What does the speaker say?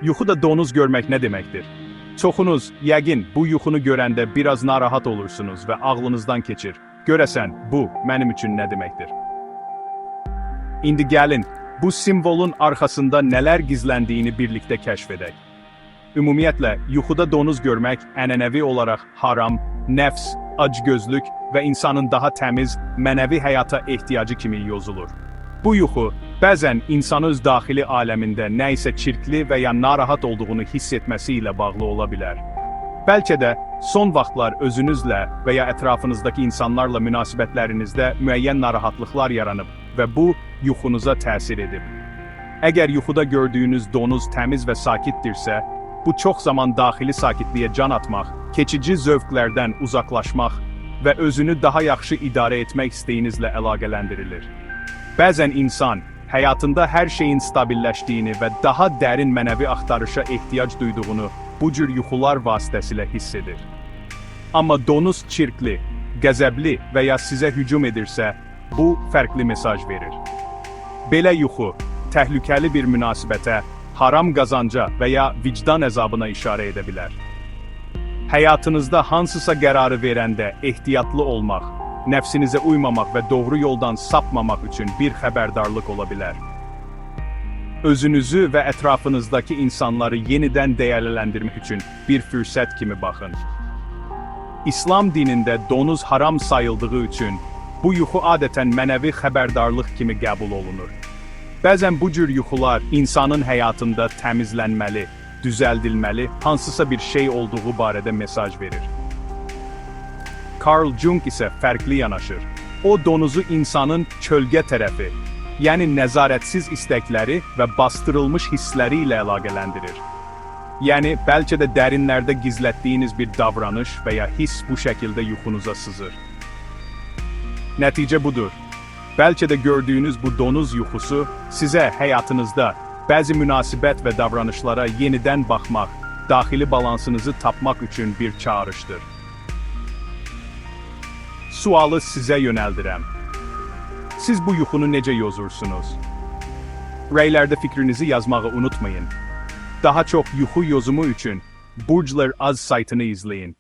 Yuxuda donuz görmək nə deməkdir? Çoxunuz, yəqin, bu yuxunu görəndə biraz narahat olursunuz və ağlınızdan keçir. Görəsən, bu, mənim üçün nə deməkdir? İndi gəlin, bu simvolun arxasında nələr gizləndiyini birlikdə kəşf edək. Ümumiyyətlə, yuxuda donuz görmək ənənəvi olaraq haram, nəfs, acgözlük və insanın daha təmiz, mənəvi həyata ehtiyacı kimi yozulur. Bu yuxu, bəzən insanı öz daxili aləmində nə isə çirkli və ya narahat olduğunu hiss etməsi ilə bağlı ola bilər. Bəlkə də, son vaxtlar özünüzlə və ya ətrafınızdakı insanlarla münasibətlərinizdə müəyyən narahatlıqlar yaranıb və bu, yuxunuza təsir edib. Əgər yuxuda gördüyünüz donuz təmiz və sakitdirsə, bu çox zaman daxili sakitliyə can atmaq, keçici zövqlərdən uzaqlaşmaq və özünü daha yaxşı idarə etmək istəyinizlə əlaqələndirilir. Bəzən insan, həyatında hər şeyin stabilləşdiyini və daha dərin mənəvi axtarışa ehtiyac duyduğunu bu cür yuxular vasitəsilə hiss edir. Amma donuz çirkli, qəzəbli və ya sizə hücum edirsə, bu fərqli mesaj verir. Belə yuxu, təhlükəli bir münasibətə, haram qazanca və ya vicdan əzabına işarə edə bilər. Həyatınızda hansısa qərarı verəndə ehtiyatlı olmaq, nəfsinizə uymamaq və doğru yoldan sapmamaq üçün bir xəbərdarlıq ola bilər. Özünüzü və ətrafınızdakı insanları yenidən dəyərləndirmək üçün bir fürsət kimi baxın. İslam dinində donuz haram sayıldığı üçün, bu yuxu adətən mənəvi xəbərdarlıq kimi qəbul olunur. Bəzən bu cür yuxular insanın həyatında təmizlənməli, düzəldilməli, hansısa bir şey olduğu barədə mesaj verir. Carl Jung isə fərqli yanaşır. O donuzu insanın kölgə tərəfi, yəni nəzarətsiz istəkləri və bastırılmış hissləri ilə əlaqələndirir. Yəni, bəlkə də dərinlərdə gizlətdiyiniz bir davranış və ya hiss bu şəkildə yuxunuza sızır. Nəticə budur. Bəlkə də gördüyünüz bu donuz yuxusu sizə həyatınızda bəzi münasibət və davranışlara yenidən baxmaq, daxili balansınızı tapmaq üçün bir çağırışdır. Sualı sizə yönəldirəm. Siz bu yuxunu necə yozursunuz? Rəylərdə fikrinizi yazmağı unutmayın. Daha çox yuxu yozumu üçün Burclar Az saytını izləyin.